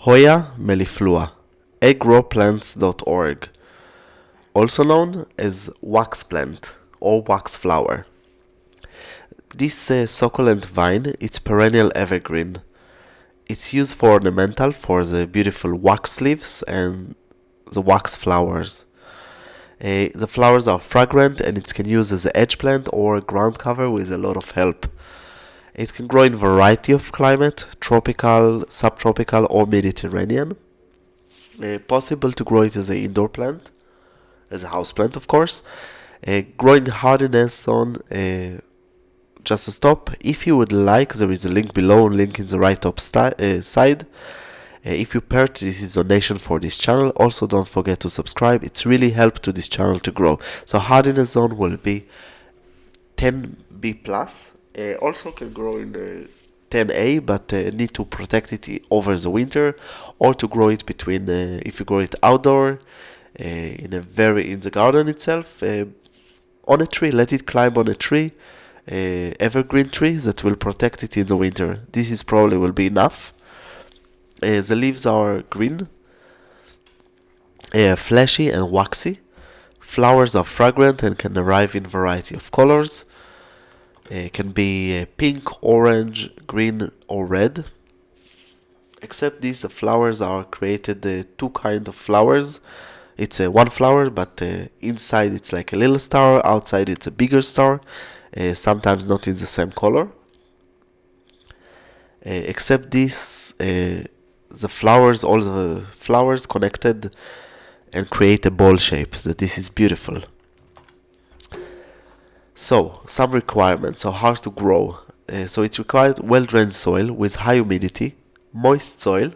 Hoya meliflua, agrowplants.org, also known as wax plant or wax flower. This succulent vine is perennial evergreen. It's used for ornamental for the beautiful wax leaves and the wax flowers. The flowers are fragrant and it can use as an edge plant or ground cover with a lot of help. It can grow in a variety of climate, tropical, subtropical or Mediterranean. Possible to grow it as an indoor plant, as a house plant of course. Growing hardiness zone, just a stop. If you would like, there is a link below, link in the right top side. If you purchase, this is a donation for this channel. Also don't forget to subscribe, it's really help to this channel to grow. So hardiness zone will be 10B plus. Also can grow in 10A, but need to protect it over the winter, or to grow it between if you grow it outdoor in the garden itself, on a tree. Let it climb on a tree, evergreen tree that will protect it in the winter. This is probably will be enough. The leaves are green, fleshy and waxy. Flowers are fragrant and can arrive in variety of colors. Can be pink, orange, green or red. Except these, the flowers are created two kind of flowers. It's one flower, but inside it's like a little star, outside it's a bigger star. Sometimes not in the same color. Except this, all the flowers connected and create a ball shape. So this is beautiful. So, some requirements. So, how to grow. So, it requires well-drained soil with high humidity, moist soil.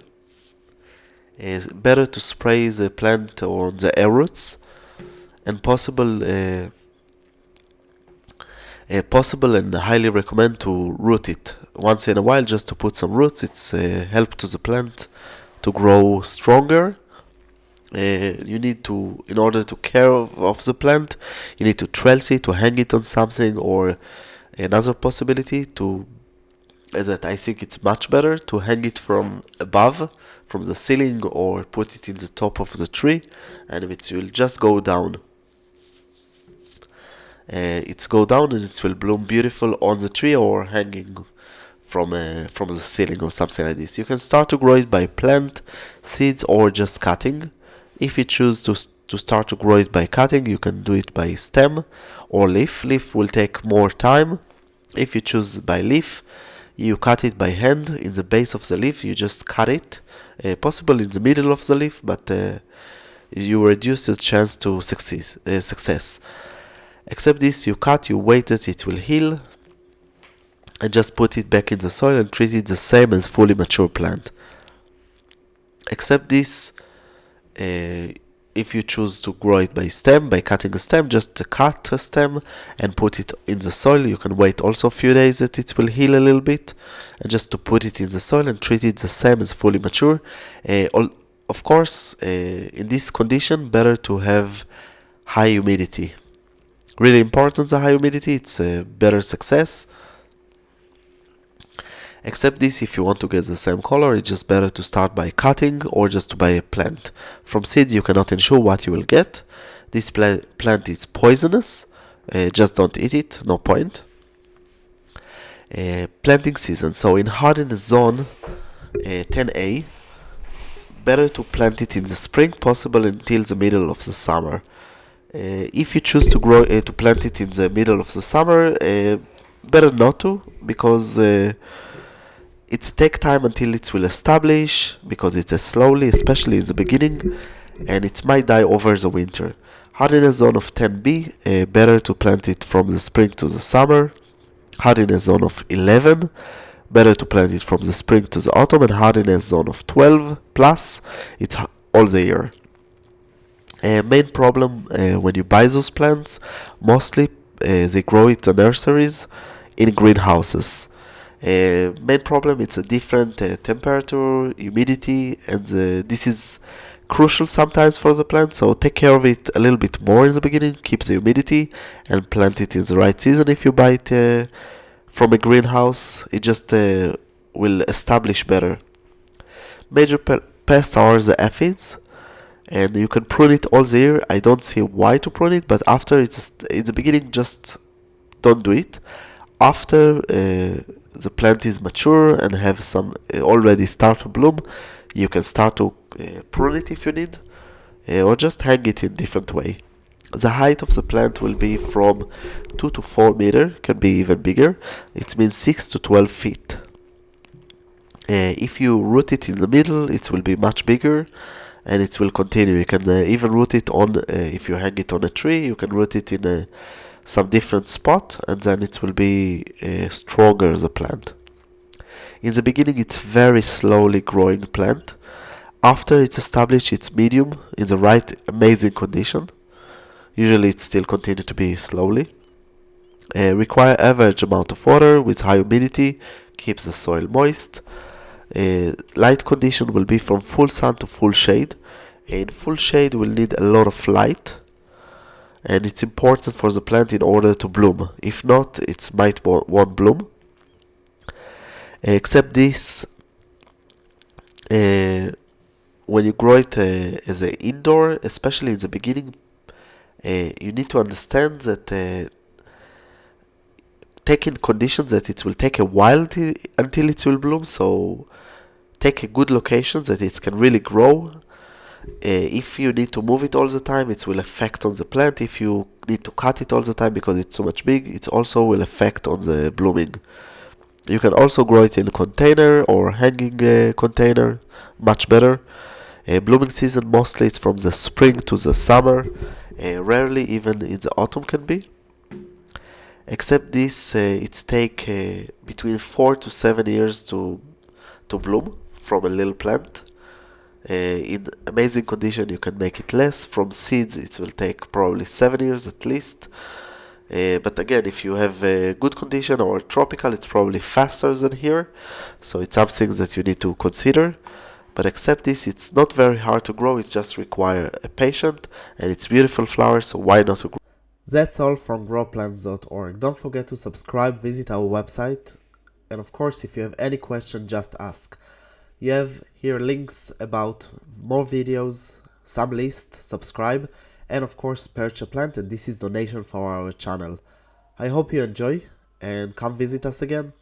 It's better to spray the plant on the air roots, and possible and highly recommend to root it once in a while, just to put some roots. It's help to the plant to grow stronger. You need to, in order to care of the plant, you need to trellis it, to hang it on something, or another possibility to that I think it's much better to hang it from above, from the ceiling, or put it in the top of the tree, and it will just go down. It's go down and it will bloom beautiful on the tree or hanging from the ceiling or something like this. You can start to grow it by plant, seeds, or just cutting. If you choose to start to grow it by cutting, you can do it by stem or leaf. Leaf will take more time. If you choose by leaf, you cut it by hand. In the base of the leaf, you just cut it. Possible in the middle of the leaf, but you reduce the chance to success. Except this, you cut, you wait that it will heal, and just put it back in the soil and treat it the same as fully mature plant. Except this, if you choose to grow it by stem, by cutting a stem, just cut a stem and put it in the soil. You can wait also a few days that it will heal a little bit, and just to put it in the soil and treat it the same as fully mature. Of course, in this condition, better to have high humidity. Really important, the high humidity, it's a better success. Except this, if you want to get the same color, it's just better to start by cutting or just to buy a plant. From seeds, you cannot ensure what you will get. This plant is poisonous. Just don't eat it, no point. Planting season. So in hardiness zone 10A, better to plant it in the spring, possible until the middle of the summer. If you choose to plant it in the middle of the summer, better not to, because it's take time until it will establish, because it's slowly, especially in the beginning, and it might die over the winter. Hardiness zone of 10B, better to plant it from the spring to the summer. Hardiness zone of 11, better to plant it from the spring to the autumn. And hardiness zone of 12 plus, it's all the year. Main problem when you buy those plants, mostly they grow it in nurseries, in greenhouses. Main problem, it's a different temperature, humidity, and this is crucial sometimes for the plant. So take care of it a little bit more in the beginning, keep the humidity, and plant it in the right season. If you buy it from a greenhouse, it just will establish better. Major pests are the aphids, and you can prune it all the year. I don't see why to prune it, but after it's in the beginning, just don't do it. After the plant is mature and have some already start to bloom, you can start to prune it if you need, or just hang it in different way. The height of the plant will be from 2 to 4 meter, can be even bigger. It means 6 to 12 feet. If you root it in the middle, it will be much bigger, and it will continue. You can even root it on, if you hang it on a tree, you can root it in some different spot, and then it will be stronger, the plant. In the beginning, it's very slowly growing plant. After it's established its medium in the right amazing condition, usually it still continue to be slowly. Require average amount of water with high humidity, keeps the soil moist. Light condition will be from full sun to full shade. In full shade will need a lot of light, and it's important for the plant in order to bloom. If not, it won't bloom. Except this, when you grow it as an indoor, especially in the beginning, you need to understand that take in conditions that it will take a while until it will bloom. So take a good location that it can really grow. If you need to move it all the time, it will affect on the plant. If you need to cut it all the time because it's so much big, it also will affect on the blooming. You can also grow it in a container or hanging container, much better. Blooming season mostly it's from the spring to the summer. Rarely even in the autumn can be. Except this, it's take between 4 to 7 years to bloom from a little plant. In amazing condition you can make it less. From seeds it will take probably 7 years at least. But again, if you have a good condition or tropical, it's probably faster than here. So it's something that you need to consider. But except this, it's not very hard to grow. It just requires a patient, and it's beautiful flowers, so why not to grow? That's all from growplants.org. Don't forget to subscribe, visit our website, and of course, if you have any question, just ask. You have here links about more videos, some lists, subscribe, and of course purchase a plant, and this is donation for our channel. I hope you enjoy and come visit us again.